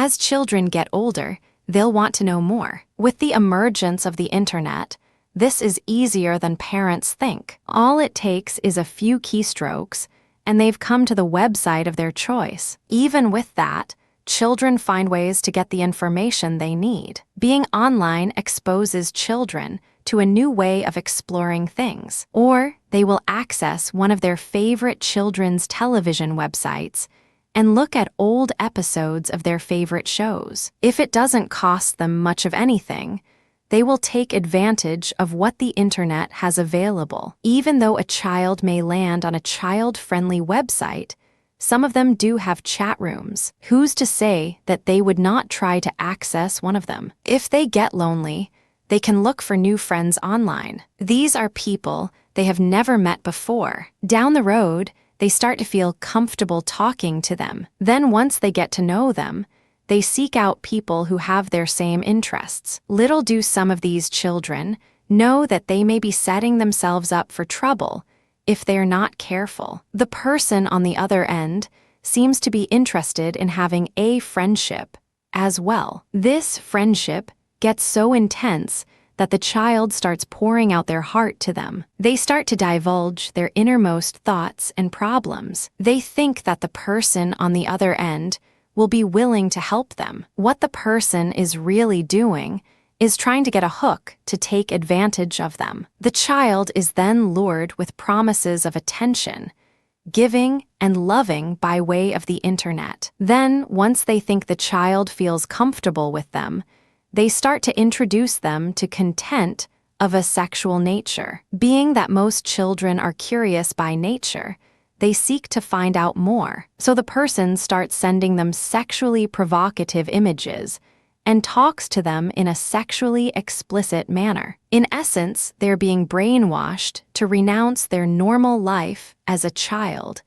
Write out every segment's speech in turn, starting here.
As children get older, they'll want to know more. With the emergence of the internet, this is easier than parents think. All it takes is a few keystrokes, and they've come to the website of their choice. Even with that, children find ways to get the information they need. Being online exposes children to a new way of exploring things, or they will access one of their favorite children's television websites and look at old episodes of their favorite shows. If it doesn't cost them much of anything, they will take advantage of what the internet has available. Even though a child may land on a child-friendly website, some of them do have chat rooms. Who's to say that they would not try to access one of them? If they get lonely, they can look for new friends online. These are people they have never met before. Down the road, they start to feel comfortable talking to them. Then once they get to know them, they seek out people who have their same interests. Little do some of these children know that they may be setting themselves up for trouble if they're not careful. The person on the other end seems to be interested in having a friendship as well. This friendship gets so intense that the child starts pouring out their heart to them. They start to divulge their innermost thoughts and problems. They think that the person on the other end will be willing to help them. What the person is really doing is trying to get a hook to take advantage of them. The child is then lured with promises of attention, giving, and loving by way of the internet. Then, once they think the child feels comfortable with them, they start to introduce them to content of a sexual nature. Being that most children are curious by nature, they seek to find out more. So the person starts sending them sexually provocative images and talks to them in a sexually explicit manner. In essence, they're being brainwashed to renounce their normal life as a child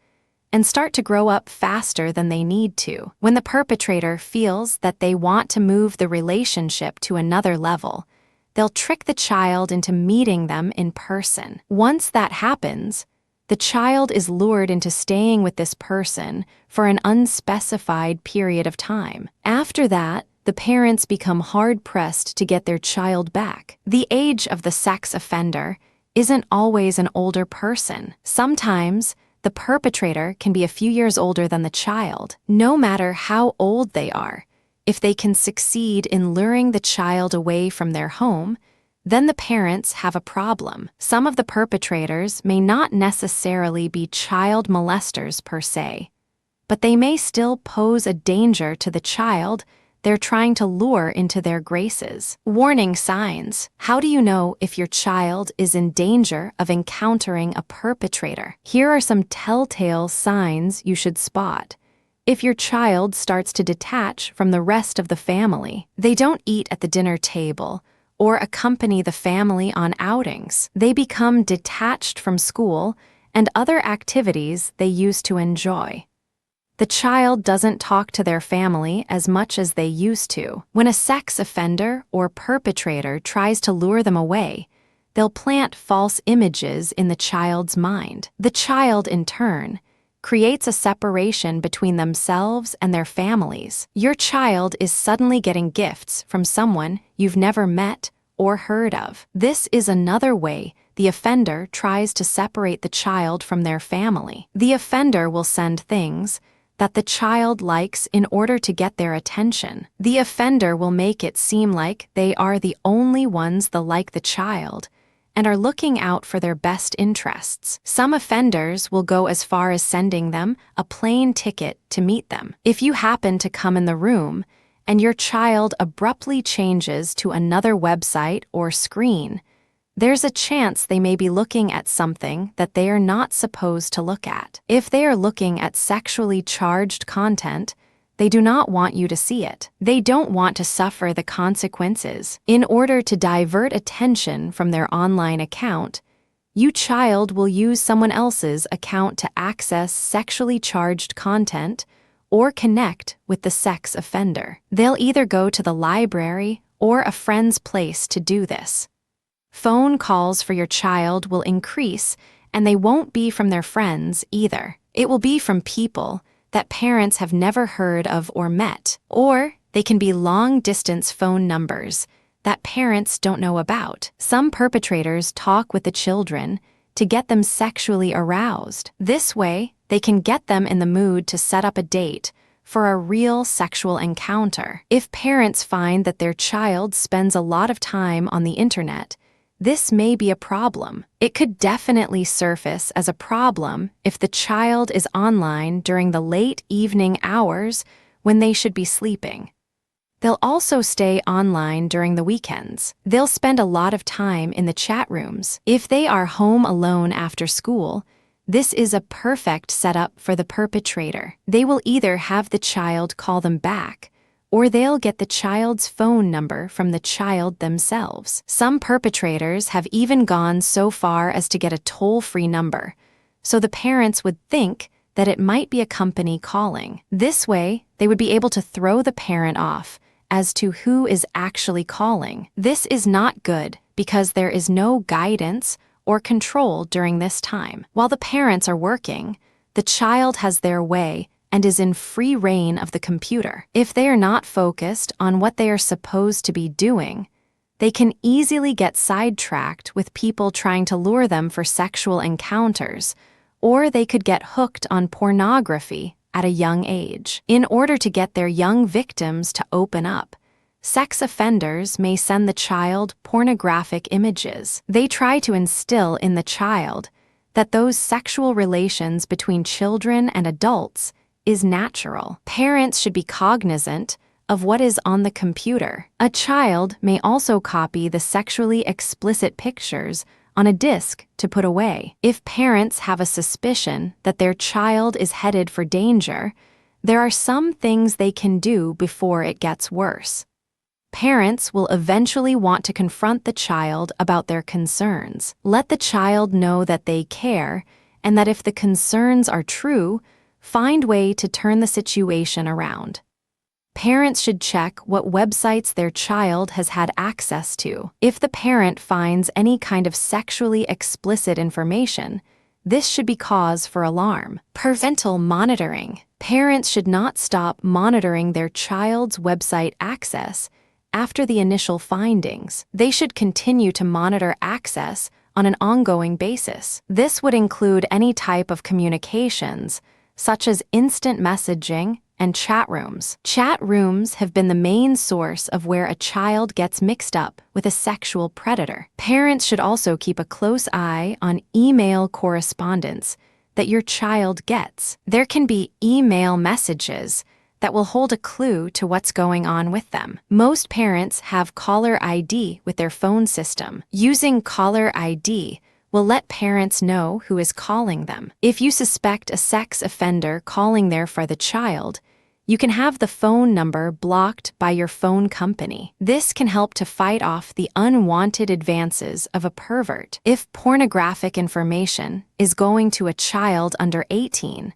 and start to grow up faster than they need to. When the perpetrator feels that they want to move the relationship to another level, they'll trick the child into meeting them in person. Once that happens, the child is lured into staying with this person for an unspecified period of time. After that, the parents become hard-pressed to get their child back. The age of the sex offender isn't always an older person. Sometimes, the perpetrator can be a few years older than the child. No matter how old they are, if they can succeed in luring the child away from their home, then the parents have a problem. Some of the perpetrators may not necessarily be child molesters per se, but they may still pose a danger to the child they're trying to lure into their graces. Warning signs. How do you know if your child is in danger of encountering a perpetrator? Here are some telltale signs you should spot. If your child starts to detach from the rest of the family, they don't eat at the dinner table or accompany the family on outings. They become detached from school and other activities they used to enjoy. The child doesn't talk to their family as much as they used to. When a sex offender or perpetrator tries to lure them away, they'll plant false images in the child's mind. The child, in turn, creates a separation between themselves and their families. Your child is suddenly getting gifts from someone you've never met or heard of. This is another way the offender tries to separate the child from their family. The offender will send things that the child likes in order to get their attention. The offender will make it seem like they are the only ones that like the child and are looking out for their best interests. Some offenders will go as far as sending them a plane ticket to meet them. If you happen to come in the room and your child abruptly changes to another website or screen, there's a chance they may be looking at something that they are not supposed to look at. If they are looking at sexually charged content, they do not want you to see it. They don't want to suffer the consequences. In order to divert attention from their online account, your child will use someone else's account to access sexually charged content or connect with the sex offender. They'll either go to the library or a friend's place to do this. Phone calls for your child will increase, and they won't be from their friends either. It will be from people that parents have never heard of or met, or they can be long-distance phone numbers that parents don't know about. Some perpetrators talk with the children to get them sexually aroused. This way, they can get them in the mood to set up a date for a real sexual encounter. If parents find that their child spends a lot of time on the internet, this may be a problem. It could definitely surface as a problem if the child is online during the late evening hours when they should be sleeping. They'll also stay online during the weekends. They'll spend a lot of time in the chat rooms. If they are home alone after school, this is a perfect setup for the perpetrator. They will either have the child call them back, or they'll get the child's phone number from the child themselves. Some perpetrators have even gone so far as to get a toll-free number, so the parents would think that it might be a company calling. This way, they would be able to throw the parent off as to who is actually calling. This is not good because there is no guidance or control during this time. While the parents are working, the child has their way and is in free reign of the computer. If they are not focused on what they are supposed to be doing, they can easily get sidetracked with people trying to lure them for sexual encounters, or they could get hooked on pornography at a young age. In order to get their young victims to open up, sex offenders may send the child pornographic images. They try to instill in the child that those sexual relations between children and adults is natural. Parents should be cognizant of what is on the computer. A child may also copy the sexually explicit pictures on a disk to put away. If parents have a suspicion that their child is headed for danger, there are some things they can do before it gets worse. Parents will eventually want to confront the child about their concerns. Let the child know that they care and that if the concerns are true, find a way to turn the situation around. Parents should check what websites their child has had access to. If the parent finds any kind of sexually explicit information, this should be cause for alarm. Parental monitoring. Parents should not stop monitoring their child's website access after the initial findings. They should continue to monitor access on an ongoing basis. This would include any type of communications, such as instant messaging and chat rooms. Chat rooms have been the main source of where a child gets mixed up with a sexual predator. Parents should also keep a close eye on email correspondence that your child gets. There can be email messages that will hold a clue to what's going on with them. Most parents have caller ID with their phone system. Using caller ID will let parents know who is calling them. If you suspect a sex offender calling there for the child, you can have the phone number blocked by your phone company. This can help to fight off the unwanted advances of a pervert. If pornographic information is going to a child under 18,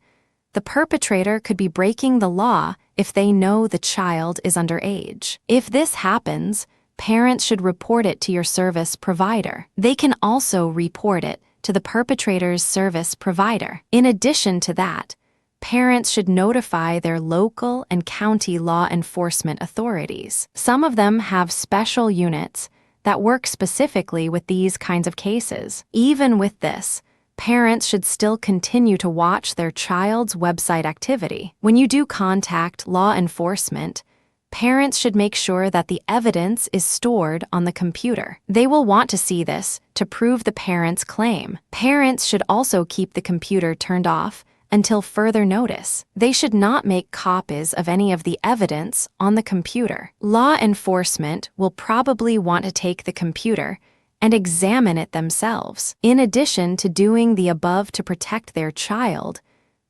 the perpetrator could be breaking the law if they know the child is underage. If this happens, parents should report it to your service provider. They can also report it to the perpetrator's service provider. In addition to that, parents should notify their local and county law enforcement authorities. Some of them have special units that work specifically with these kinds of cases. Even with this, parents should still continue to watch their child's website activity. When you do contact law enforcement, parents should make sure that the evidence is stored on the computer. They will want to see this to prove the parent's claim. Parents should also keep the computer turned off until further notice. They should not make copies of any of the evidence on the computer. Law enforcement will probably want to take the computer and examine it themselves. In addition to doing the above to protect their child,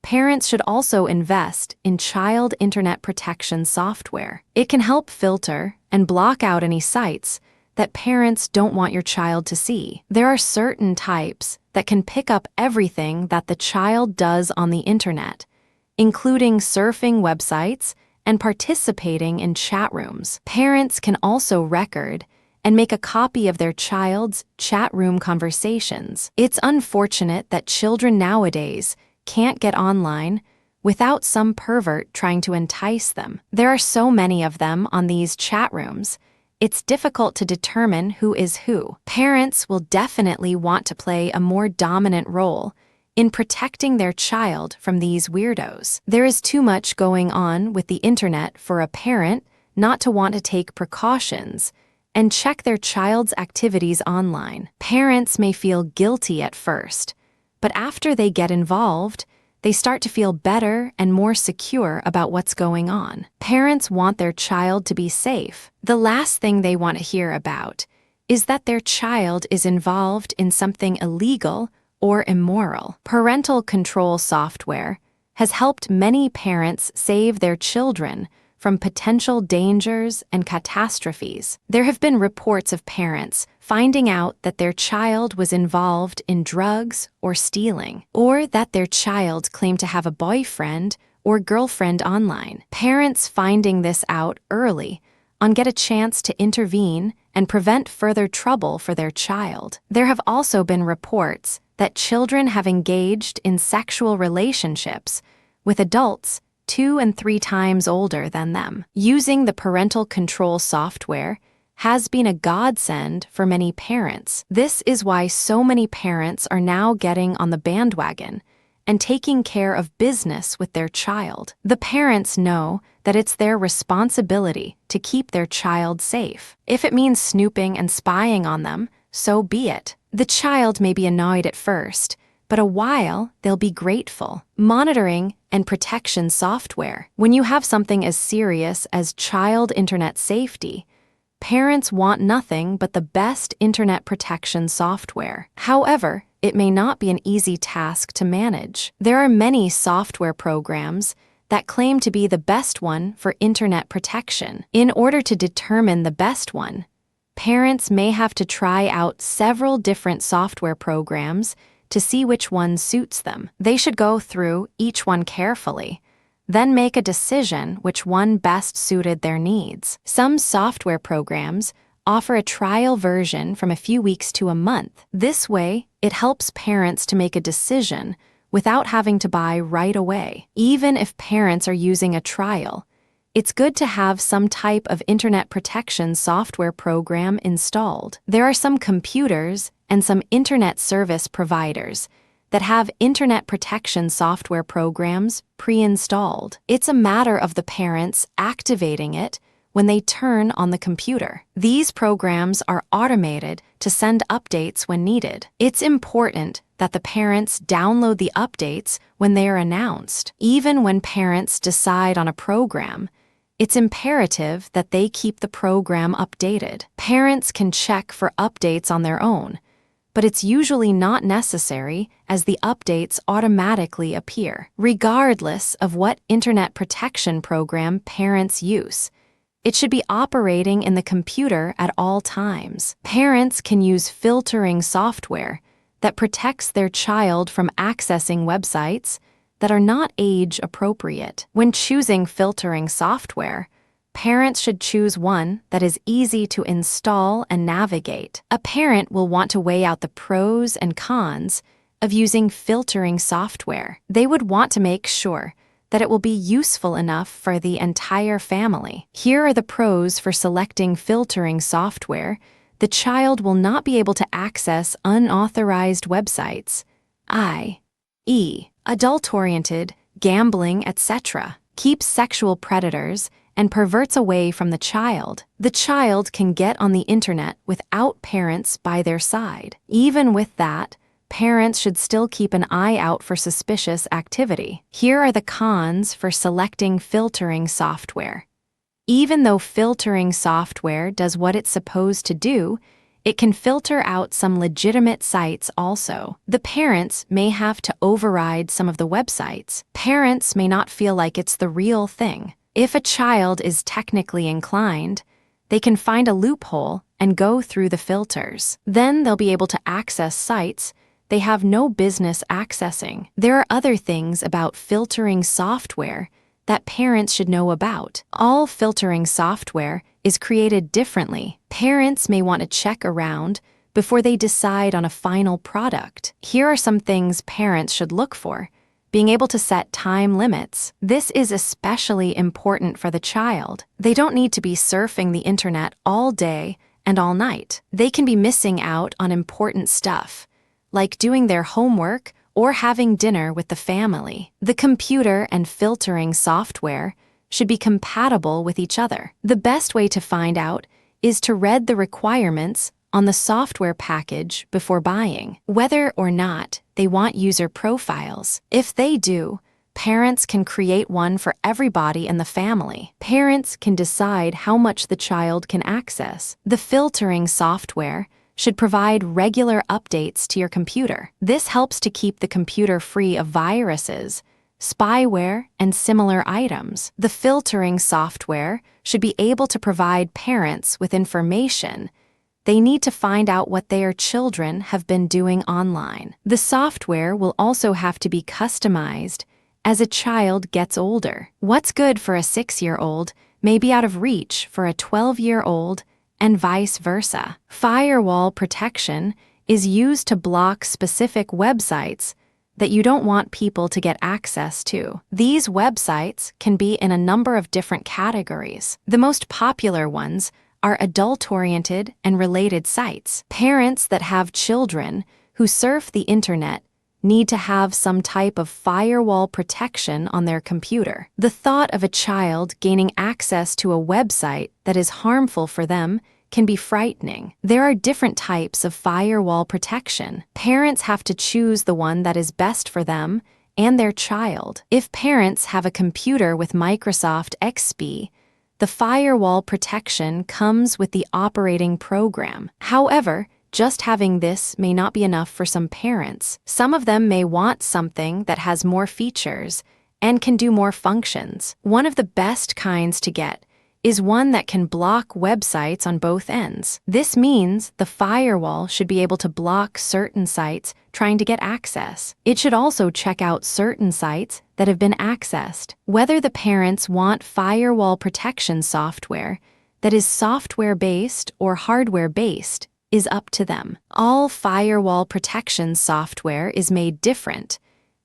parents should also invest in child internet protection software. It can help filter and block out any sites that parents don't want your child to see. There are certain types that can pick up everything that the child does on the internet, including surfing websites and participating in chat rooms. Parents can also record and make a copy of their child's chat room conversations. It's unfortunate that children nowadays can't get online without some pervert trying to entice them. There are so many of them on these chat rooms. It's difficult to determine who is who. Parents will definitely want to play a more dominant role in protecting their child from these weirdos. There is too much going on with the internet for a parent not to want to take precautions and check their child's activities online. Parents may feel guilty at first, but after they get involved, they start to feel better and more secure about what's going on. Parents want their child to be safe. The last thing they want to hear about is that their child is involved in something illegal or immoral. Parental control software has helped many parents save their children from potential dangers and catastrophes. There have been reports of parents finding out that their child was involved in drugs or stealing, or that their child claimed to have a boyfriend or girlfriend online. Parents finding this out early on get a chance to intervene and prevent further trouble for their child. There have also been reports that children have engaged in sexual relationships with adults 2 and 3 times older than them. Using the parental control software has been a godsend for many parents. This is why so many parents are now getting on the bandwagon and taking care of business with their child. The parents know that it's their responsibility to keep their child safe. If it means snooping and spying on them, so be it. The child may be annoyed at first, but a while they'll be grateful. Monitoring and protection software. When you have something as serious as child internet safety, parents want nothing but the best internet protection software. However, it may not be an easy task to manage. There are many software programs that claim to be the best one for internet protection. In order to determine the best one, parents may have to try out several different software programs to see which one suits them. They should go through each one carefully, then make a decision which one best suited their needs. Some software programs offer a trial version from a few weeks to a month. This way, it helps parents to make a decision without having to buy right away. Even if parents are using a trial, it's good to have some type of internet protection software program installed. There are some computers and some internet service providers that have internet protection software programs pre-installed. It's a matter of the parents activating it when they turn on the computer. These programs are automated to send updates when needed. It's important that the parents download the updates when they are announced. Even when parents decide on a program, it's imperative that they keep the program updated. Parents can check for updates on their own, but it's usually not necessary as the updates automatically appear. Regardless of what internet protection program parents use, it should be operating in the computer at all times. Parents can use filtering software that protects their child from accessing websites that are not age-appropriate. When choosing filtering software, parents should choose one that is easy to install and navigate. A parent will want to weigh out the pros and cons of using filtering software. They would want to make sure that it will be useful enough for the entire family. Here are the pros for selecting filtering software. The child will not be able to access unauthorized websites, i.e., adult-oriented, gambling, etc. Keeps sexual predators and perverts away from the child. The child can get on the internet without parents by their side. Even with that, parents should still keep an eye out for suspicious activity. Here are the cons for selecting filtering software. Even though filtering software does what it's supposed to do, it can filter out some legitimate sites also. The parents may have to override some of the websites. Parents may not feel like it's the real thing. If a child is technically inclined, they can find a loophole and go through the filters. Then they'll be able to access sites they have no business accessing. There are other things about filtering software that parents should know about. All filtering software is created differently. Parents may want to check around before they decide on a final product. Here are some things parents should look for being able to set time limits. This is especially important for the child. They don't need to be surfing the internet all day and all night. They can be missing out on important stuff, like doing their homework or having dinner with the family. The computer and filtering software should be compatible with each other. The best way to find out is to read the requirements on the software package before buying, whether or not they want user profiles. If they do, parents can create one for everybody in the family. Parents can decide how much the child can access. The filtering software should provide regular updates to your computer. This helps to keep the computer free of viruses, spyware, and similar items. The filtering software should be able to provide parents with information they need to find out what their children have been doing online. The software will also have to be customized as a child gets older. What's good for a 6-year-old may be out of reach for a 12-year-old, and vice versa. Firewall protection is used to block specific websites that you don't want people to get access to. These websites can be in a number of different categories. The most popular ones are adult-oriented and related sites. Parents that have children who surf the internet need to have some type of firewall protection on their computer. The thought of a child gaining access to a website that is harmful for them can be frightening. There are different types of firewall protection. Parents have to choose the one that is best for them and their child. If parents have a computer with Microsoft XP, the firewall protection comes with the operating program. However, just having this may not be enough for some parents. Some of them may want something that has more features and can do more functions. One of the best kinds to get is one that can block websites on both ends. This means the firewall should be able to block certain sites trying to get access. It should also check out certain sites that have been accessed. Whether the parents want firewall protection software that is software-based or hardware-based is up to them. All firewall protection software is made different,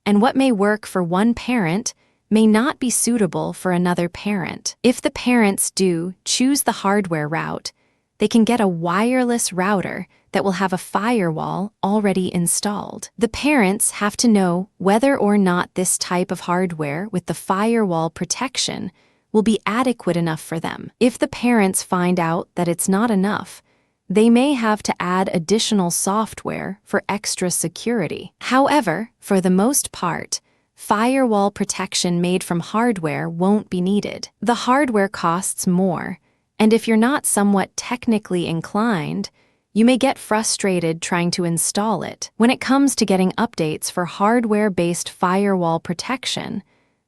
and what may work for one parent may not be suitable for another parent. If the parents do choose the hardware route, they can get a wireless router that will have a firewall already installed. The parents have to know whether or not this type of hardware with the firewall protection will be adequate enough for them. If the parents find out that it's not enough, they may have to add additional software for extra security. However, for the most part, firewall protection made from hardware won't be needed. The hardware costs more, and if you're not somewhat technically inclined, you may get frustrated trying to install it. When it comes to getting updates for hardware-based firewall protection,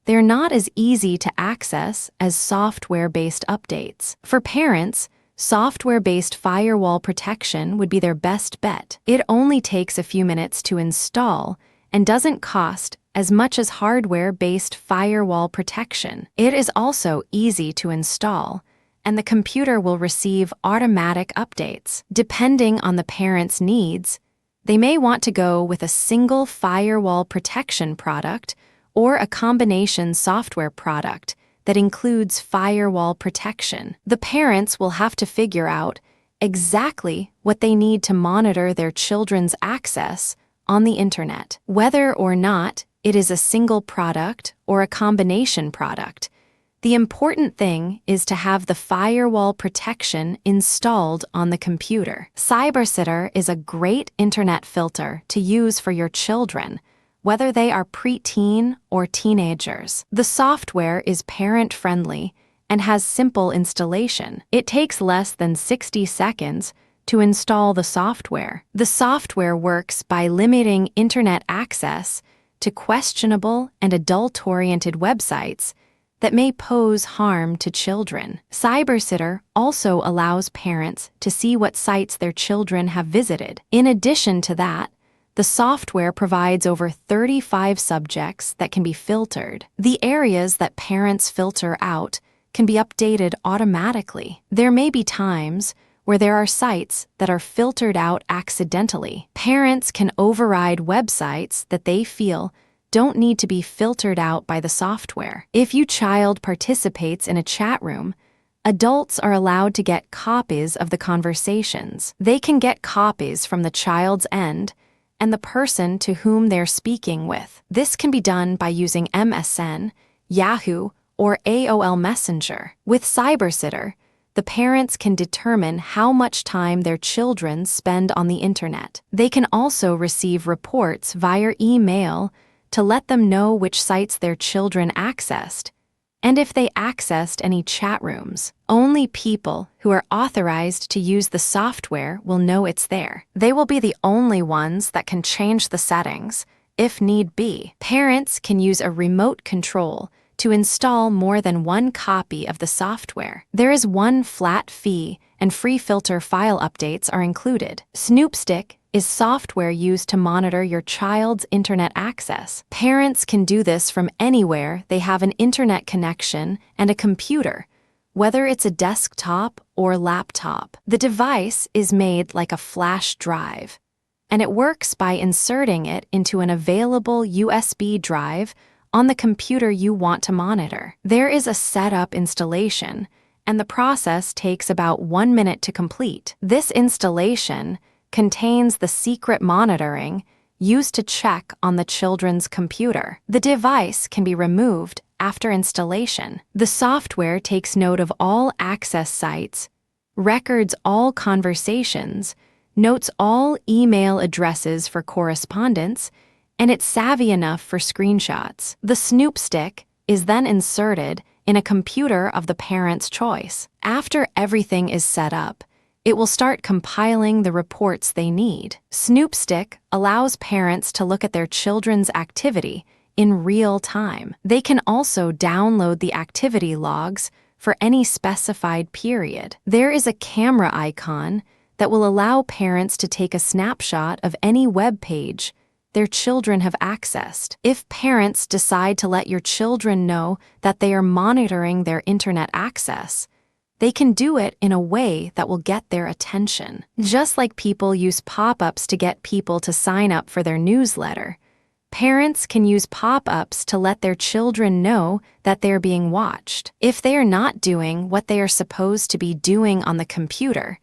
they're not as easy to access as software-based updates. For parents, software-based firewall protection would be their best bet. It only takes a few minutes to install and doesn't cost as much as hardware-based firewall protection. It is also easy to install, and the computer will receive automatic updates. Depending on the parent's needs, they may want to go with a single firewall protection product or a combination software product that includes firewall protection. The parents will have to figure out exactly what they need to monitor their children's access on the internet. Whether or not it is a single product or a combination product, the important thing is to have the firewall protection installed on the computer. Cybersitter is a great internet filter to use for your children, whether they are preteen or teenagers. The software is parent-friendly and has simple installation. It takes less than 60 seconds to install the software. The software works by limiting internet access to questionable and adult-oriented websites that may pose harm to children. Cybersitter also allows parents to see what sites their children have visited. In addition to that, the software provides over 35 subjects that can be filtered. The areas that parents filter out can be updated automatically. There may be times where there are sites that are filtered out accidentally. Parents can override websites that they feel don't need to be filtered out by the software. If your child participates in a chat room, adults are allowed to get copies of the conversations. They can get copies from the child's end and the person to whom they're speaking with. This can be done by using MSN, Yahoo, or AOL Messenger. With Cybersitter, the parents can determine how much time their children spend on the internet. They can also receive reports via email to let them know which sites their children accessed, and if they accessed any chat rooms. Only people who are authorized to use the software will know it's there. They will be the only ones that can change the settings, if need be. Parents can use a remote control to install more than one copy of the software. There is one flat fee, and free filter file updates are included. Snoopstick is software used to monitor your child's internet access. Parents can do this from anywhere they have an internet connection and a computer, whether it's a desktop or laptop. The device is made like a flash drive, and it works by inserting it into an available USB drive on the computer you want to monitor. There is a setup installation, and the process takes about 1 minute to complete. This installation contains the secret monitoring used to check on the children's computer. The device can be removed after installation. The software takes note of all access sites, records all conversations, notes all email addresses for correspondence, and it's savvy enough for screenshots. The Snoopstick is then inserted in a computer of the parent's choice. After everything is set up, it will start compiling the reports they need. Snoopstick allows parents to look at their children's activity in real time. They can also download the activity logs for any specified period. There is a camera icon that will allow parents to take a snapshot of any web page their children have accessed. If parents decide to let your children know that they are monitoring their internet access, they can do it in a way that will get their attention. Just like people use pop-ups to get people to sign up for their newsletter, parents can use pop-ups to let their children know that they're being watched. If they are not doing what they are supposed to be doing on the computer,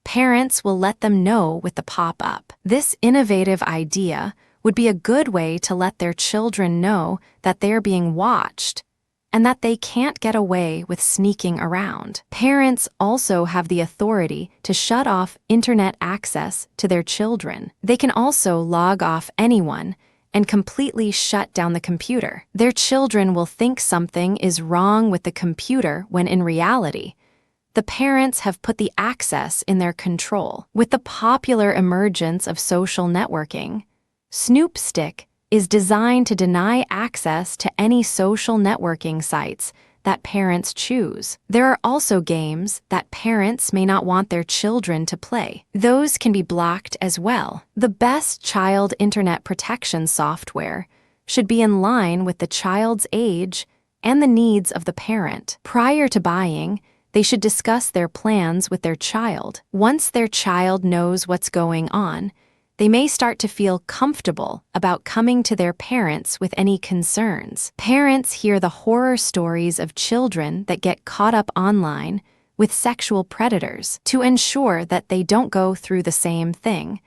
parents will let them know with the pop-up. This innovative idea would be a good way to let their children know that they're being watched and that they can't get away with sneaking around. Parents also have the authority to shut off internet access to their children. They can also log off anyone and completely shut down the computer. Their children will think something is wrong with the computer when in reality, the parents have put the access in their control. With the popular emergence of social networking, Snoopstick is designed to deny access to any social networking sites that parents choose. There are also games that parents may not want their children to play. Those can be blocked as well. The best child internet protection software should be in line with the child's age and the needs of the parent. Prior to buying, they should discuss their plans with their child. Once their child knows what's going on, they may start to feel comfortable about coming to their parents with any concerns. Parents hear the horror stories of children that get caught up online with sexual predators. To ensure that they don't go through the same thing,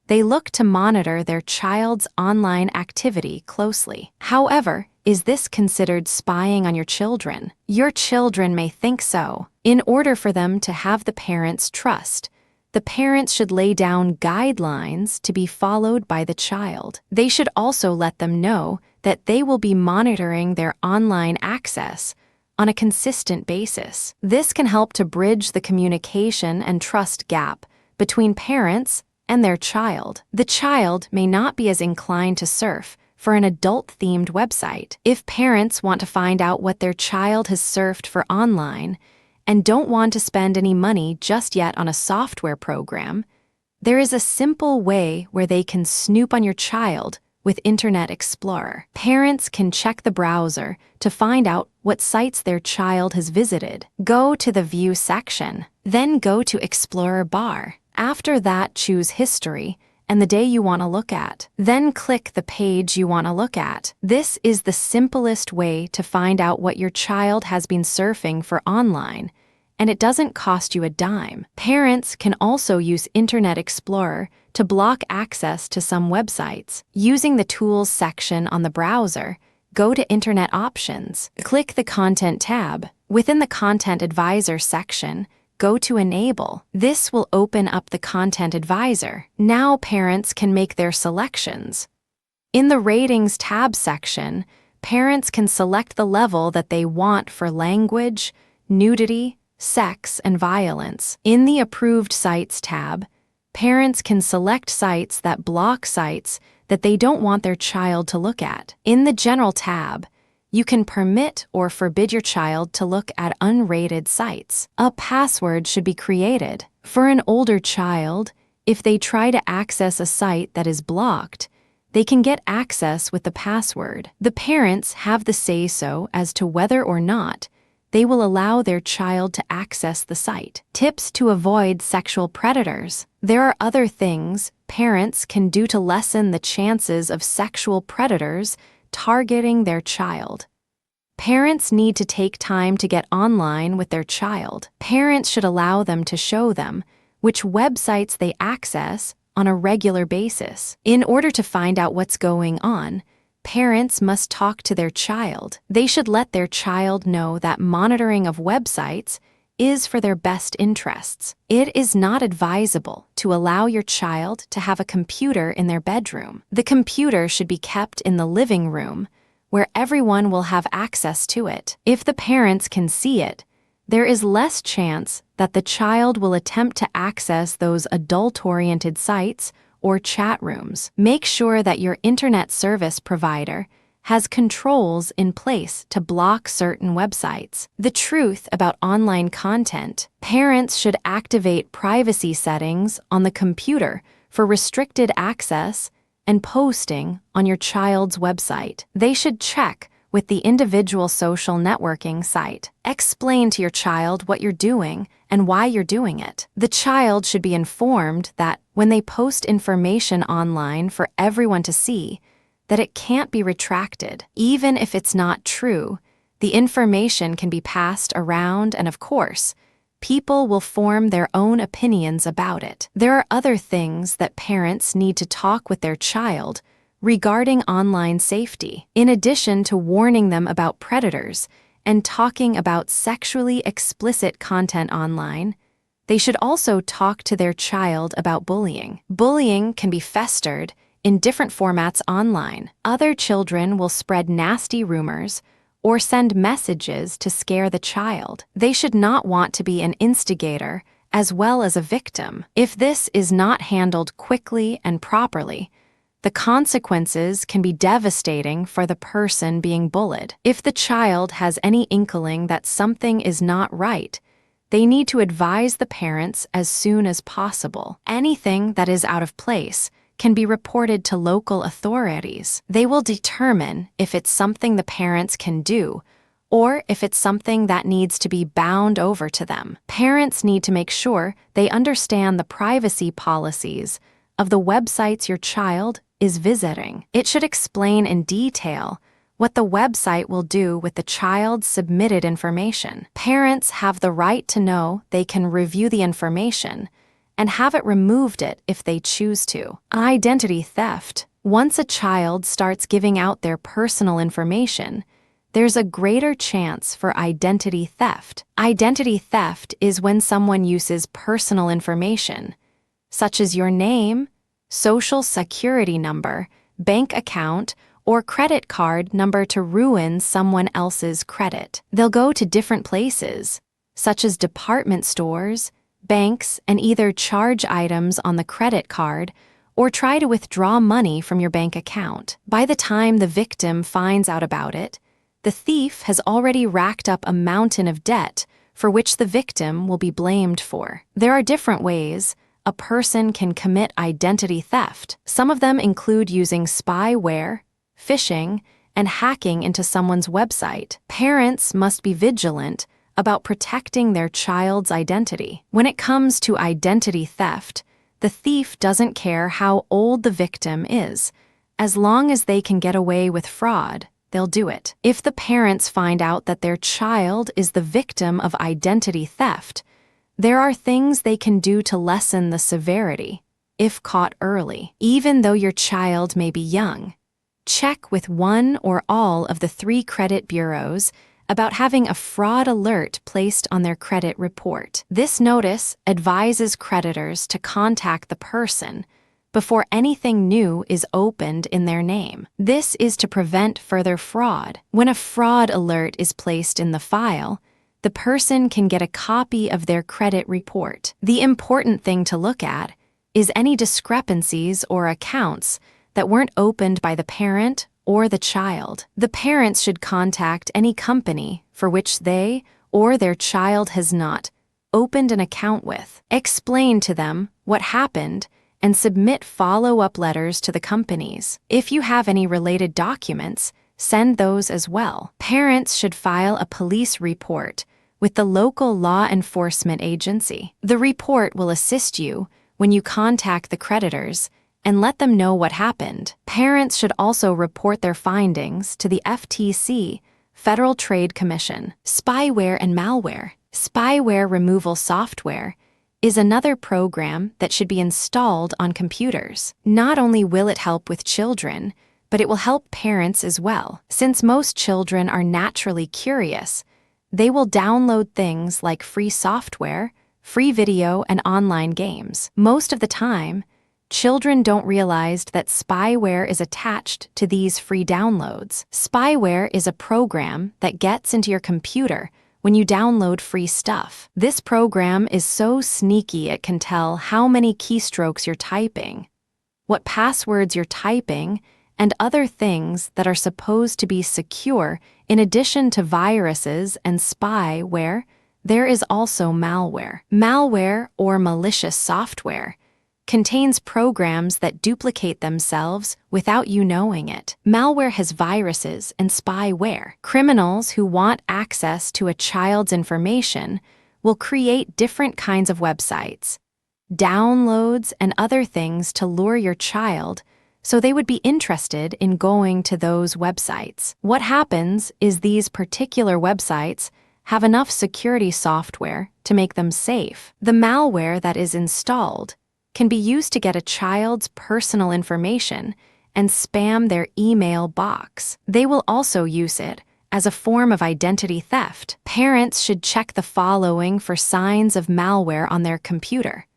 they look to monitor their child's online activity closely. However, is this considered spying on your children? Your children may think so. In order for them to have the parents' trust, the parents should lay down guidelines to be followed by the child. They should also let them know that they will be monitoring their online access on a consistent basis. This can help to bridge the communication and trust gap between parents and their child. The child may not be as inclined to surf for an adult-themed website. If parents want to find out what their child has surfed for online, and don't want to spend any money just yet on a software program, there is a simple way where they can snoop on your child with Internet Explorer. Parents can check the browser to find out what sites their child has visited. Go to the View section, then go to Explorer bar. After that, choose History and the day you want to look at. Then click the page you want to look at. This is the simplest way to find out what your child has been surfing for online, and it doesn't cost you a dime. Parents can also use Internet Explorer to block access to some websites. Using the Tools section on the browser, go to Internet Options. Click the Content tab. Within the Content Advisor section, go to Enable. This will open up the Content Advisor. Now parents can make their selections. In the Ratings tab section, parents can select the level that they want for language, nudity, sex, and violence. In the Approved Sites tab, parents can select sites that block sites that they don't want their child to look at. In the General tab, you can permit or forbid your child to look at unrated sites. A password should be created. For an older child, if they try to access a site that is blocked, they can get access with the password. The parents have the say-so as to whether or not they will allow their child to access the site. Tips to avoid sexual predators. There are other things parents can do to lessen the chances of sexual predators targeting their child. Parents need to take time to get online with their child. Parents should allow them to show them which websites they access on a regular basis. In order to find out what's going on, parents must talk to their child. They should let their child know that monitoring of websites is for their best interests. It is not advisable to allow your child to have a computer in their bedroom. The computer should be kept in the living room, where everyone will have access to it. If the parents can see it, there is less chance that the child will attempt to access those adult-oriented sites or chat rooms. Make sure that your internet service provider has controls in place to block certain websites. The truth about online content. Parents should activate privacy settings on the computer for restricted access and posting on your child's website. They should check with the individual social networking site. Explain to your child what you're doing and why you're doing it. The child should be informed that when they post information online for everyone to see, that it can't be retracted. Even if it's not true, the information can be passed around, and of course, people will form their own opinions about it. There are other things that parents need to talk with their child regarding online safety. In addition to warning them about predators and talking about sexually explicit content online, they should also talk to their child about bullying. Bullying can be festered in different formats online. Other children will spread nasty rumors or send messages to scare the child. They should not want to be an instigator as well as a victim. If this is not handled quickly and properly, the consequences can be devastating for the person being bullied. If the child has any inkling that something is not right, they need to advise the parents as soon as possible. Anything that is out of place can be reported to local authorities. They will determine if it's something the parents can do or if it's something that needs to be bound over to them. Parents need to make sure they understand the privacy policies of the websites your child is visiting. It should explain in detail what the website will do with the child's submitted information. Parents have the right to know they can review the information and have it removed if they choose to. Identity theft. Once a child starts giving out their personal information, there's a greater chance for identity theft. Identity theft is when someone uses personal information, such as your name, social security number, bank account, or credit card number to ruin someone else's credit. They'll go to different places, such as department stores, banks, and either charge items on the credit card or try to withdraw money from your bank account. By the time the victim finds out about it, the thief has already racked up a mountain of debt for which the victim will be blamed for. There are different ways a person can commit identity theft. Some of them include using spyware, phishing, and hacking into someone's website. Parents must be vigilant about protecting their child's identity. When it comes to identity theft, The thief doesn't care how old the victim is. As long as they can get away with fraud, they'll do it. If the parents find out that their child is the victim of identity theft, there are things they can do to lessen the severity, if caught early. Even though your child may be young, check with one or all of the 3 credit bureaus about having a fraud alert placed on their credit report. This notice advises creditors to contact the person before anything new is opened in their name. This is to prevent further fraud. When a fraud alert is placed in the file, the person can get a copy of their credit report. The important thing to look at is any discrepancies or accounts that weren't opened by the parent or the child. The parents should contact any company for which they or their child has not opened an account with. Explain to them what happened and submit follow-up letters to the companies. If you have any related documents, send those as well. Parents should file a police report with the local law enforcement agency. The report will assist you when you contact the creditors and let them know what happened. Parents should also report their findings to the FTC, Federal Trade Commission. Spyware and malware. Spyware removal software is another program that should be installed on computers. Not only will it help with children, but it will help parents as well. Since most children are naturally curious, they will download things like free software, free video, and online games. Most of the time, children don't realize that spyware is attached to these free downloads. Spyware is a program that gets into your computer when you download free stuff. This program is so sneaky it can tell how many keystrokes you're typing, what passwords you're typing, and other things that are supposed to be secure. In addition to viruses and spyware, there is also malware. Malware, or malicious software, contains programs that duplicate themselves without you knowing it. Malware has viruses and spyware. Criminals who want access to a child's information will create different kinds of websites, downloads, and other things to lure your child so they would be interested in going to those websites. What happens is these particular websites have enough security software to make them safe. The malware that is installed can be used to get a child's personal information and spam their email box. They will also use it as a form of identity theft. Parents should check the following for signs of malware on their computer.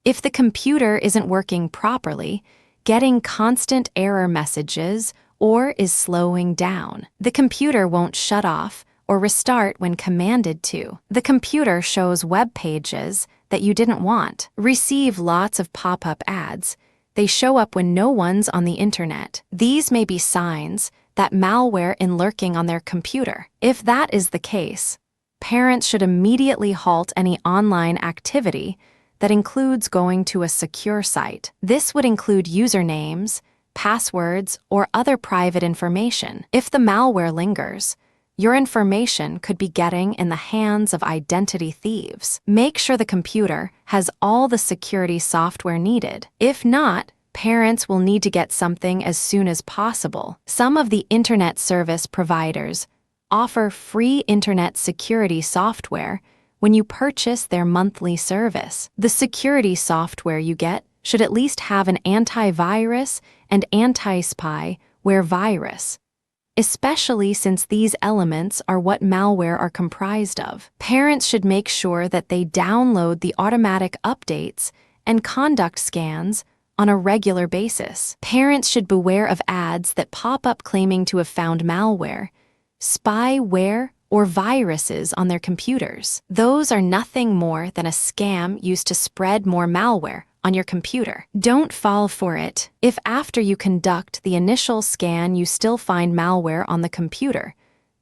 If the computer isn't working properly, getting constant error messages, or is slowing down. The computer won't shut off or restart when commanded to. The computer shows web pages that you didn't want. Receive lots of pop-up ads. They show up when no one's on the internet. These may be signs that malware is lurking on their computer. If that is the case, parents should immediately halt any online activity that includes going to a secure site. This would include usernames, passwords, or other private information. If the malware lingers, your information could be getting in the hands of identity thieves. Make sure the computer has all the security software needed. If not, parents will need to get something as soon as possible. Some of the internet service providers offer free internet security software when you purchase their monthly service. The security software you get should at least have an antivirus and anti-spyware virus, especially since these elements are what malware are comprised of. Parents should make sure that they download the automatic updates and conduct scans on a regular basis. Parents should beware of ads that pop up claiming to have found malware, spyware, or viruses on their computers. Those are nothing more than a scam used to spread more malware on your computer. Don't fall for it. If after you conduct the initial scan you still find malware on the computer,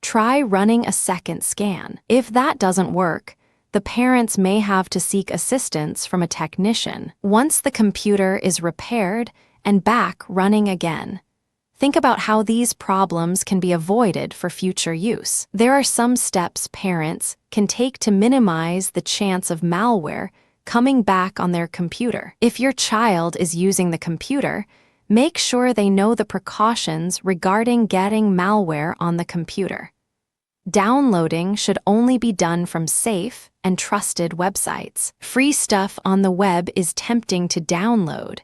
try running a second scan. If that doesn't work, the parents may have to seek assistance from a technician. Once the computer is repaired and back running again, think about how these problems can be avoided for future use. There are some steps parents can take to minimize the chance of malware coming back on their computer. If your child is using the computer, make sure they know the precautions regarding getting malware on the computer. Downloading should only be done from safe and trusted websites. Free stuff on the web is tempting to download,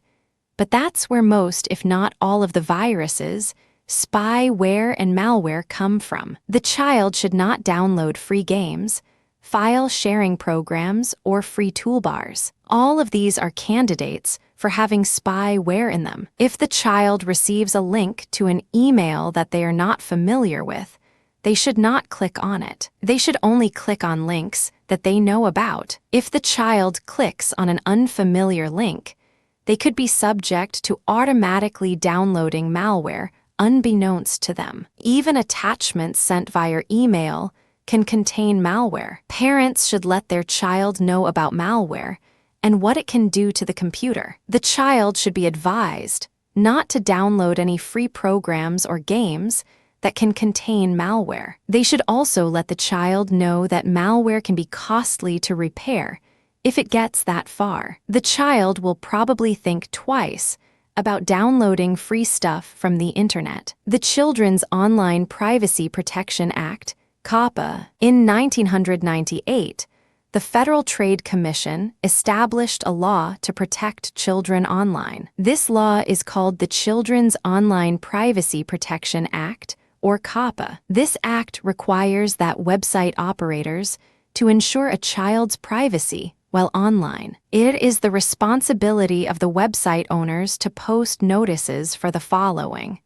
but that's where most, if not all, of the viruses, spyware, and malware come from. The child should not download free games, file sharing programs, or free toolbars. All of these are candidates for having spyware in them. If the child receives a link to an email that they are not familiar with, they should not click on it. They should only click on links that they know about. If the child clicks on an unfamiliar link, they could be subject to automatically downloading malware unbeknownst to them. Even attachments sent via email can contain malware. Parents should let their child know about malware and what it can do to the computer. The child should be advised not to download any free programs or games that can contain malware. They should also let the child know that malware can be costly to repair if it gets that far. The child will probably think twice about downloading free stuff from the internet. The Children's Online Privacy Protection Act, COPPA, in 1998, the Federal Trade Commission established a law to protect children online. This law is called the Children's Online Privacy Protection Act, or COPPA. This act requires that website operators to ensure a child's privacy while online. It is the responsibility of the website owners to post notices for the following: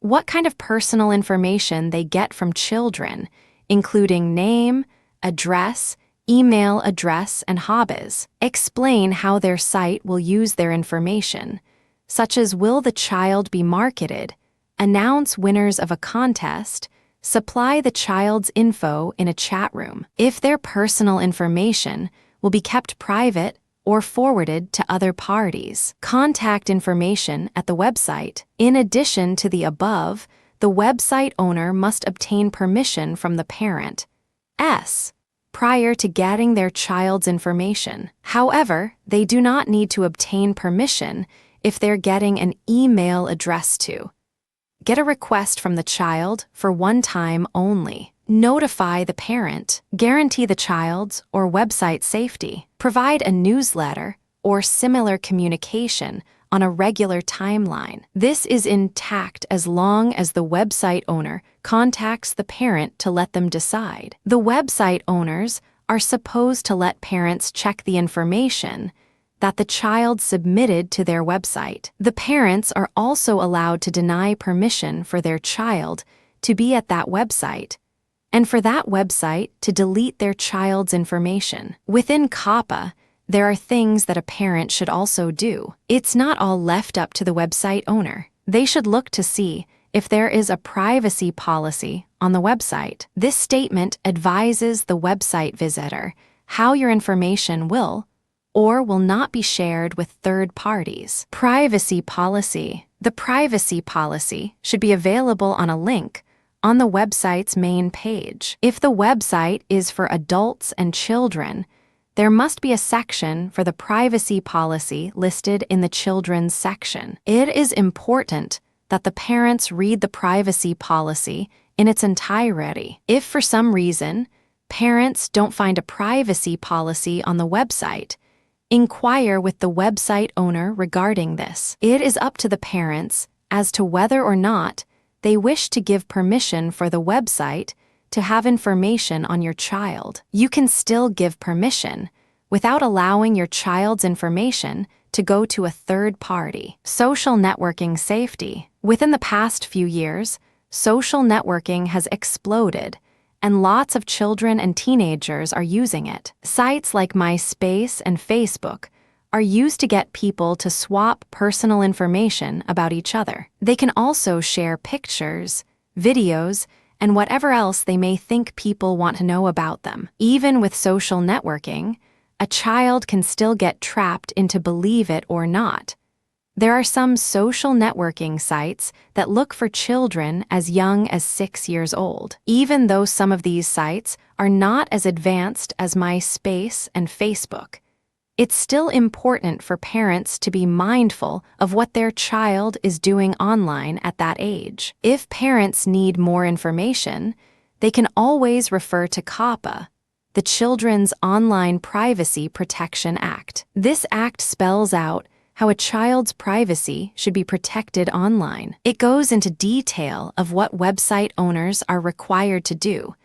what kind of personal information they get from children, including name, address, email address, and hobbies. Explain how their site will use their information, such as will the child be marketed, announce winners of a contest, supply the child's info in a chat room. If their personal information will be kept private or forwarded to other parties. Contact information at the website. In addition to the above, the website owner must obtain permission from the parent prior to getting their child's information. However, they do not need to obtain permission if they're getting an email address to. Get a request from the child for one time only. Notify the parent. Guarantee the child's or website safety. Provide a newsletter or similar communication on a regular timeline. This is intact as long as the website owner contacts the parent to let them decide. The website owners are supposed to let parents check the information that the child submitted to their website. The parents are also allowed to deny permission for their child to be at that website, and for that website to delete their child's information. Within COPPA, there are things that a parent should also do. It's not all left up to the website owner. They should look to see if there is a privacy policy on the website. This statement advises the website visitor how your information will or will not be shared with third parties. Privacy policy. The privacy policy should be available on a link on the website's main page. If the website is for adults and children, there must be a section for the privacy policy listed in the children's section. It is important that the parents read the privacy policy in its entirety. If for some reason parents don't find a privacy policy on the website, inquire with the website owner regarding this. It is up to the parents as to whether or not they wish to give permission for the website to have information on your child. You can still give permission without allowing your child's information to go to a third party. Social networking safety. Within the past few years, social networking has exploded, and lots of children and teenagers are using it. Sites like MySpace and Facebook are used to get people to swap personal information about each other. They can also share pictures, videos, and whatever else they may think people want to know about them. Even with social networking, a child can still get trapped into believe it or not. There are some social networking sites that look for children as young as 6 years old. Even though some of these sites are not as advanced as MySpace and Facebook, It's still important for parents to be mindful of what their child is doing online at that age. If parents need more information, they can always refer to COPPA, the Children's Online Privacy Protection Act. This act spells out how a child's privacy should be protected online. It goes into detail of what website owners are required to do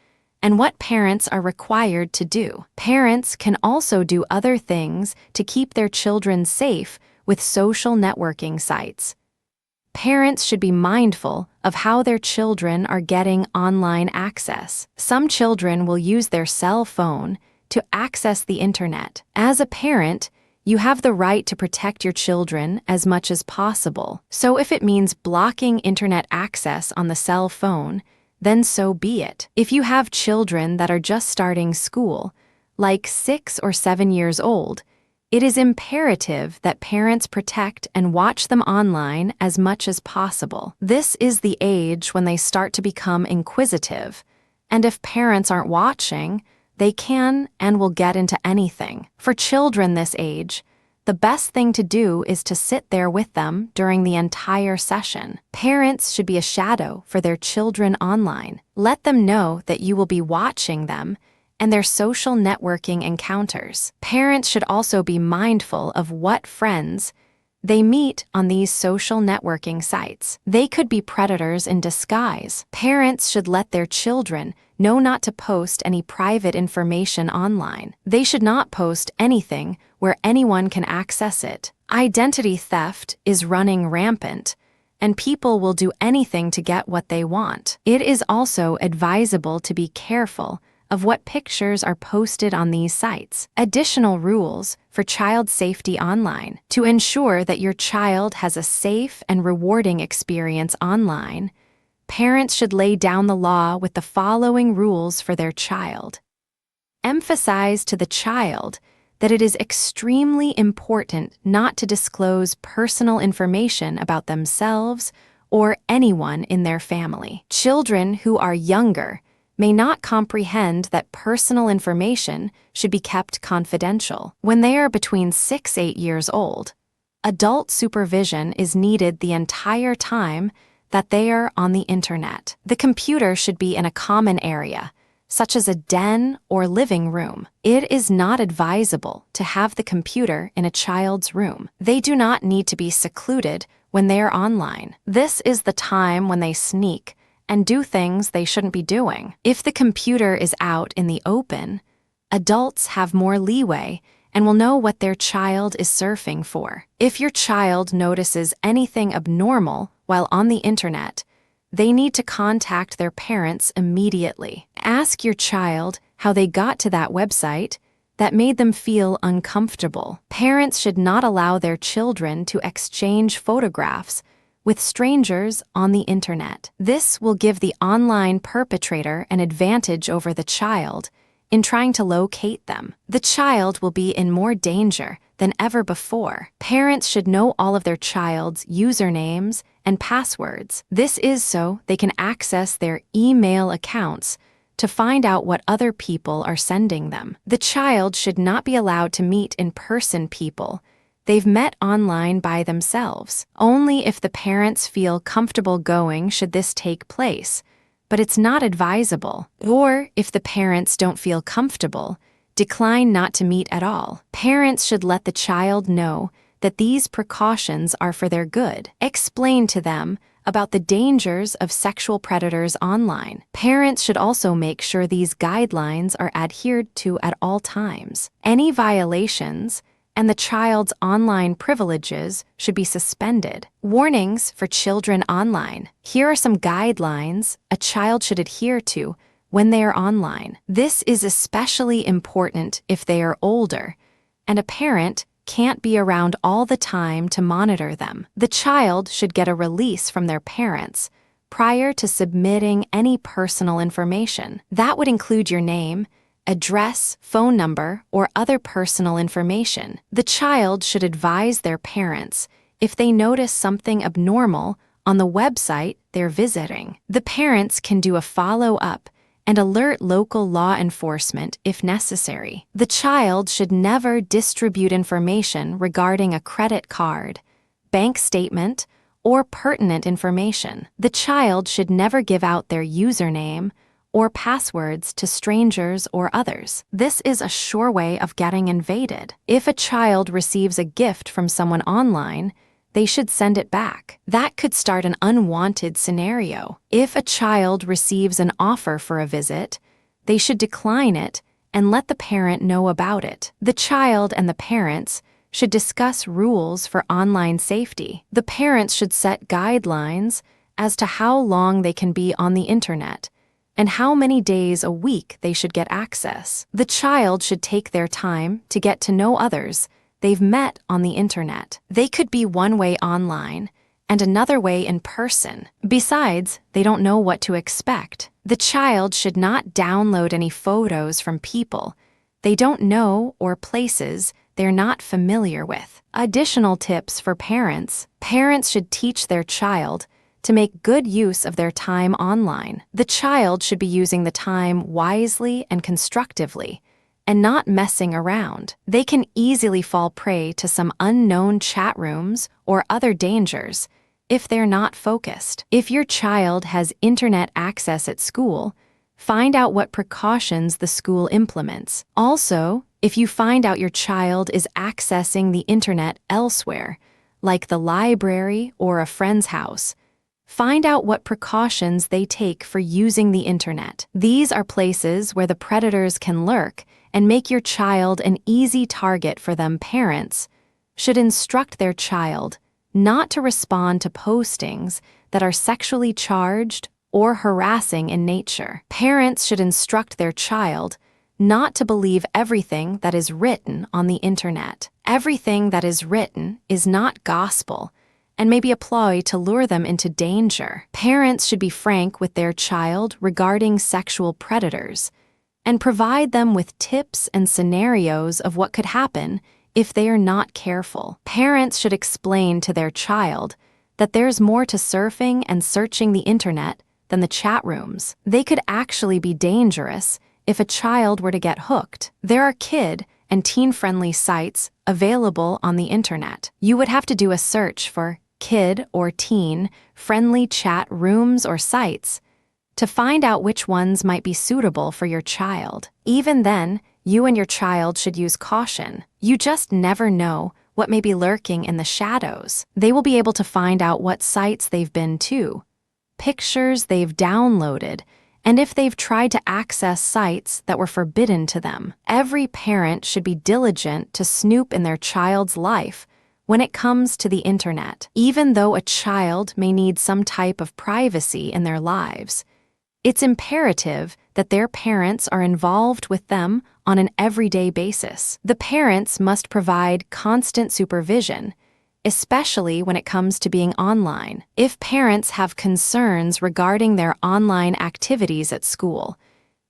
and what parents are required to do. Parents can also do other things to keep their children safe with social networking sites. Parents should be mindful of how their children are getting online access. Some children will use their cell phone to access the internet. As a parent, you have the right to protect your children as much as possible. So if it means blocking internet access on the cell phone, then so be it. If you have children that are just starting school, like 6 or 7 years old, it is imperative that parents protect and watch them online as much as possible. This is the age when they start to become inquisitive, and if parents aren't watching, they can and will get into anything. For children this age, the best thing to do is to sit there with them during the entire session. Parents should be a shadow for their children online. Let them know that you will be watching them and their social networking encounters. Parents should also be mindful of what friends they meet on these social networking sites. They could be predators in disguise. Parents should let their children know not to post any private information online. They should not post anything where anyone can access it. Identity theft is running rampant, and people will do anything to get what they want. It is also advisable to be careful of what pictures are posted on these sites. Additional rules for child safety online. To ensure that your child has a safe and rewarding experience online, parents should lay down the law with the following rules for their child. Emphasize to the child that it is extremely important not to disclose personal information about themselves or anyone in their family. Children who are younger may not comprehend that personal information should be kept confidential. When they are between 6-8 years old, adult supervision is needed the entire time that they are on the internet. The computer should be in a common area, such as a den or living room. It is not advisable to have the computer in a child's room. They do not need to be secluded when they are online. This is the time when they sneak and do things they shouldn't be doing. If the computer is out in the open, adults have more leeway and will know what their child is surfing for. If your child notices anything abnormal while on the internet, they need to contact their parents immediately. Ask your child how they got to that website that made them feel uncomfortable. Parents should not allow their children to exchange photographs with strangers on the internet. This will give the online perpetrator an advantage over the child in trying to locate them. The child will be in more danger than ever before. Parents should know all of their child's usernames and passwords. This is so they can access their email accounts to find out what other people are sending them. The child should not be allowed to meet in-person people they've met online by themselves. Only if the parents feel comfortable going should this take place, but it's not advisable. Or if the parents don't feel comfortable, decline not to meet at all. Parents should let the child know that these precautions are for their good. Explain to them about the dangers of sexual predators online. Parents should also make sure these guidelines are adhered to at all times. Any violations and the child's online privileges should be suspended. Warnings for children online. Here are some guidelines a child should adhere to when they are online. This is especially important if they are older, and a parent can't be around all the time to monitor them. The child should get a release from their parents prior to submitting any personal information. That would include your name, address, phone number, or other personal information. The child should advise their parents if they notice something abnormal on the website they're visiting. The parents can do a follow-up and alert local law enforcement if necessary. The child should never distribute information regarding a credit card, bank statement, or pertinent information. The child should never give out their username or passwords to strangers or others. This is a sure way of getting invaded. If a child receives a gift from someone online, they should send it back. That could start an unwanted scenario. If a child receives an offer for a visit, they should decline it and let the parent know about it. The child and the parents should discuss rules for online safety. The parents should set guidelines as to how long they can be on the internet and how many days a week they should get access. The child should take their time to get to know others they've met on the internet. They could be one way online and another way in person. Besides, they don't know what to expect. The child should not download any photos from people they don't know or places they're not familiar with. Additional tips for parents. Parents should teach their child to make good use of their time online. The child should be using the time wisely and constructively, and not messing around. They can easily fall prey to some unknown chat rooms or other dangers if they're not focused. If your child has internet access at school, find out what precautions the school implements. Also, if you find out your child is accessing the internet elsewhere, like the library or a friend's house, find out what precautions they take for using the internet. These are places where the predators can lurk and make your child an easy target for them. Parents should instruct their child not to respond to postings that are sexually charged or harassing in nature. Parents should instruct their child not to believe everything that is written on the internet. Everything that is written is not gospel and may be a ploy to lure them into danger. Parents should be frank with their child regarding sexual predators and provide them with tips and scenarios of what could happen if they are not careful. Parents should explain to their child that there's more to surfing and searching the internet than the chat rooms. They could actually be dangerous if a child were to get hooked. There are kid and teen-friendly sites available on the internet. You would have to do a search for kid or teen-friendly chat rooms or sites to find out which ones might be suitable for your child. Even then, you and your child should use caution. You just never know what may be lurking in the shadows. They will be able to find out what sites they've been to, pictures they've downloaded, and if they've tried to access sites that were forbidden to them. Every parent should be diligent to snoop in their child's life when it comes to the internet. Even though a child may need some type of privacy in their lives, it's imperative that their parents are involved with them on an everyday basis. The parents must provide constant supervision, especially when it comes to being online. If parents have concerns regarding their online activities at school,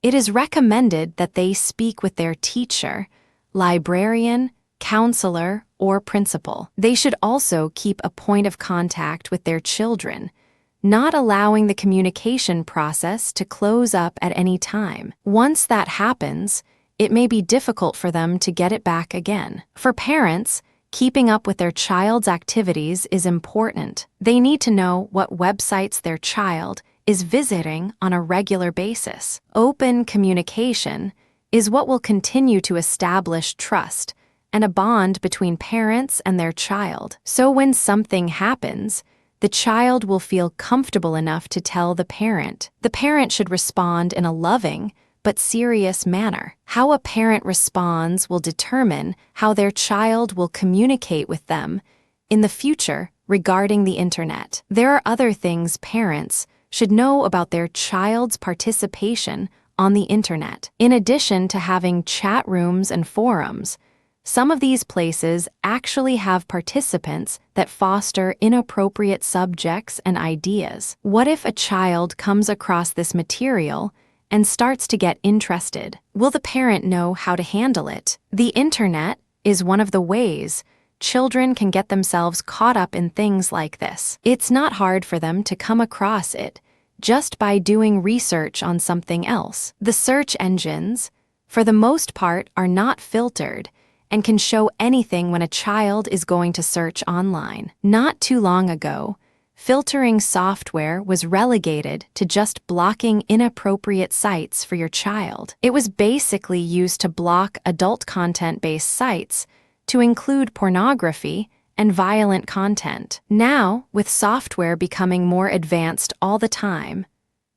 it is recommended that they speak with their teacher, librarian, counselor, or principal. They should also keep a point of contact with their children, not allowing the communication process to close up at any time. Once that happens, it may be difficult for them to get it back again. For parents, keeping up with their child's activities is important. They need to know what websites their child is visiting on a regular basis. Open communication is what will continue to establish trust and a bond between parents and their child. So when something happens, the child will feel comfortable enough to tell the parent. The parent should respond in a loving but serious manner. How a parent responds will determine how their child will communicate with them in the future regarding the internet. There are other things parents should know about their child's participation on the internet. In addition to having chat rooms and forums, some of these places actually have participants that foster inappropriate subjects and ideas. What if a child comes across this material and starts to get interested? Will the parent know how to handle it? The internet is one of the ways children can get themselves caught up in things like this. It's not hard for them to come across it just by doing research on something else. The search engines, for the most part, are not filtered and can show anything when a child is going to search online. Not too long ago, filtering software was relegated to just blocking inappropriate sites for your child. It was basically used to block adult content-based sites to include pornography and violent content. Now, with software becoming more advanced all the time,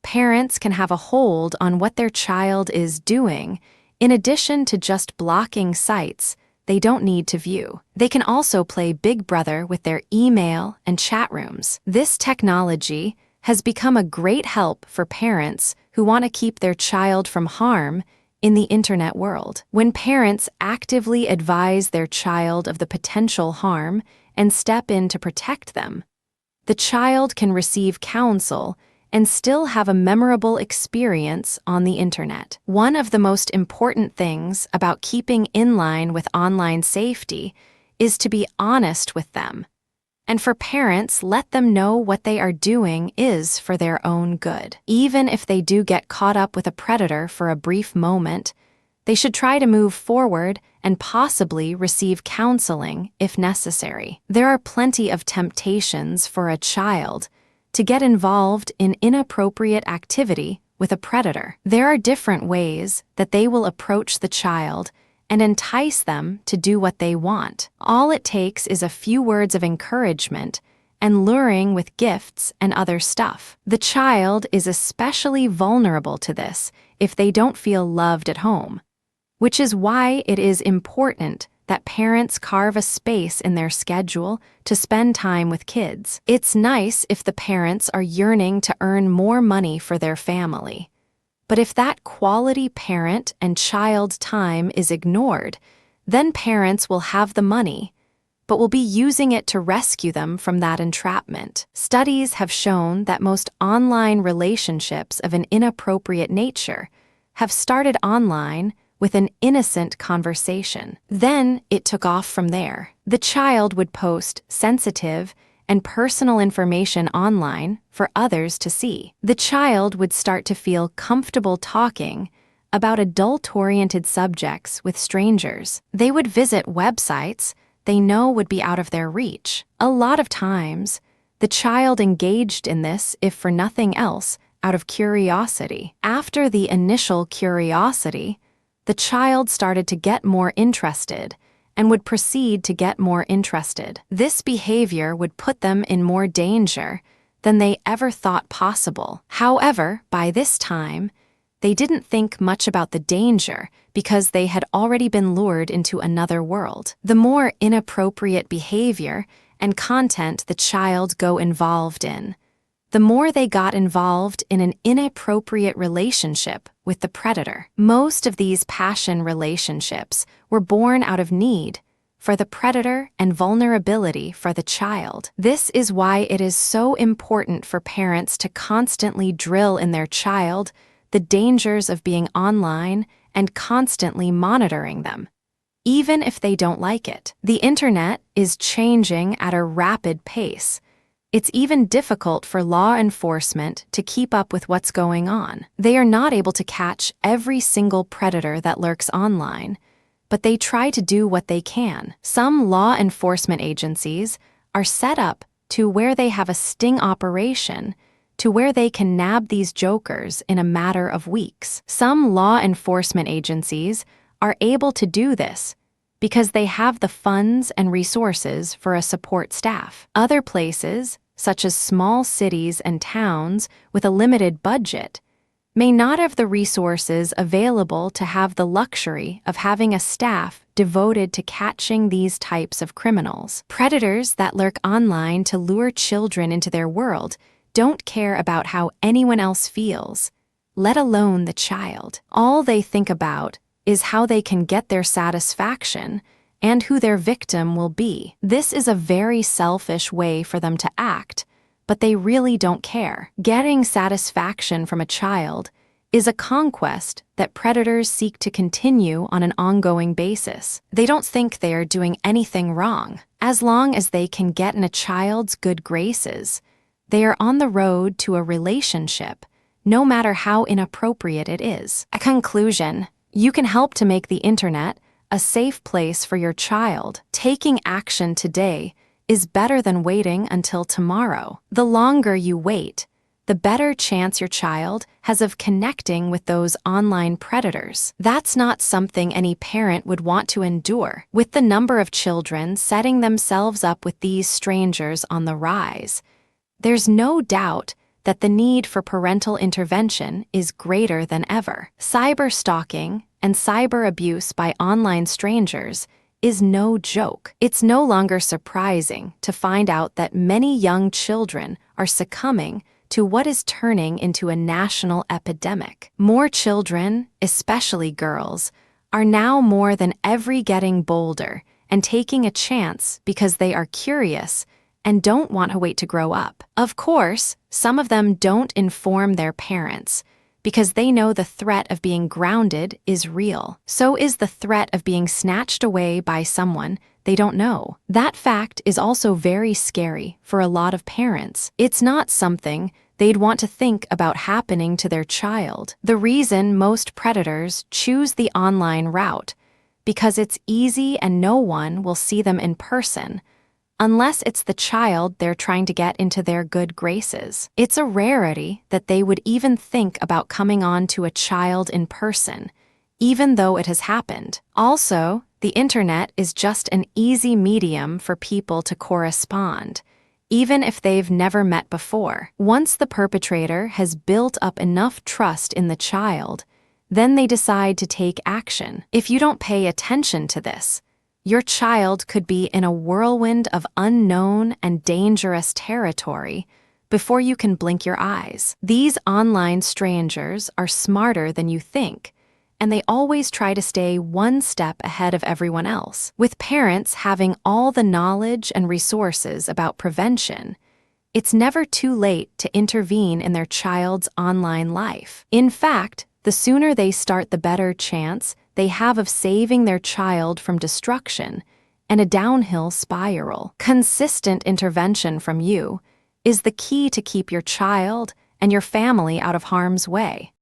parents can have a hold on what their child is doing in addition to just blocking sites they don't need to view. They can also play Big Brother with their email and chat rooms. This technology has become a great help for parents who want to keep their child from harm in the internet world. When parents actively advise their child of the potential harm and step in to protect them, the child can receive counsel and still have a memorable experience on the internet. One of the most important things about keeping in line with online safety is to be honest with them. And for parents, let them know what they are doing is for their own good. Even if they do get caught up with a predator for a brief moment, they should try to move forward and possibly receive counseling if necessary. There are plenty of temptations for a child to get involved in inappropriate activity with a predator. There are different ways that they will approach the child and entice them to do what they want. All it takes is a few words of encouragement and luring with gifts and other stuff. The child is especially vulnerable to this if they don't feel loved at home, which is why it is important that parents carve a space in their schedule to spend time with kids. It's nice if the parents are yearning to earn more money for their family. But if that quality parent and child time is ignored, then parents will have the money, but will be using it to rescue them from that entrapment. Studies have shown that most online relationships of an inappropriate nature have started online with an innocent conversation. Then it took off from there. The child would post sensitive and personal information online for others to see. The child would start to feel comfortable talking about adult-oriented subjects with strangers. They would visit websites they know would be out of their reach. A lot of times, the child engaged in this, if for nothing else, out of curiosity. After the initial curiosity, the child started to get more interested and would proceed to get more interested. This behavior would put them in more danger than they ever thought possible. However, by this time, they didn't think much about the danger because they had already been lured into another world. The more inappropriate behavior and content the child go involved in, the more they got involved in an inappropriate relationship with the predator. Most of these passion relationships were born out of need for the predator and vulnerability for the child. This is why it is so important for parents to constantly drill in their child the dangers of being online and constantly monitoring them, even if they don't like it. The internet is changing at a rapid pace. It's even difficult for law enforcement to keep up with what's going on. They are not able to catch every single predator that lurks online, but they try to do what they can. Some law enforcement agencies are set up to where they have a sting operation to where they can nab these jokers in a matter of weeks. Some law enforcement agencies are able to do this because they have the funds and resources for a support staff. Other places, such as small cities and towns with a limited budget, may not have the resources available to have the luxury of having a staff devoted to catching these types of criminals. Predators that lurk online to lure children into their world don't care about how anyone else feels, let alone the child. All they think about is how they can get their satisfaction and who their victim will be. This is a very selfish way for them to act, but they really don't care. Getting satisfaction from a child is a conquest that predators seek to continue on an ongoing basis. They don't think they are doing anything wrong. As long as they can get in a child's good graces, They are on the road to a relationship, no matter how inappropriate it is. A conclusion: you can help to make the internet a safe place for your child. Taking action today is better than waiting until tomorrow. The longer you wait, the better chance your child has of connecting with those online predators. That's not something any parent would want to endure. With the number of children setting themselves up with these strangers on the rise, there's no doubt that the need for parental intervention is greater than ever. Cyberstalking and cyber abuse by online strangers is no joke. It's no longer surprising to find out that many young children are succumbing to what is turning into a national epidemic. More children, especially girls, are now more than ever getting bolder and taking a chance because they are curious and don't want to wait to grow up. Of course, some of them don't inform their parents because they know the threat of being grounded is real. So is the threat of being snatched away by someone they don't know. That fact is also very scary for a lot of parents. It's not something they'd want to think about happening to their child. The reason most predators choose the online route because it's easy and no one will see them in person, unless it's the child they're trying to get into their good graces. It's a rarity that they would even think about coming on to a child in person, even though it has happened. Also, the internet is just an easy medium for people to correspond, even if they've never met before. Once the perpetrator has built up enough trust in the child, then they decide to take action. If you don't pay attention to this, your child could be in a whirlwind of unknown and dangerous territory before you can blink your eyes. These online strangers are smarter than you think, and they always try to stay one step ahead of everyone else. With parents having all the knowledge and resources about prevention, it's never too late to intervene in their child's online life. In fact, the sooner they start, the better chance they have of saving their child from destruction and a downhill spiral. Consistent intervention from you is the key to keep your child and your family out of harm's way.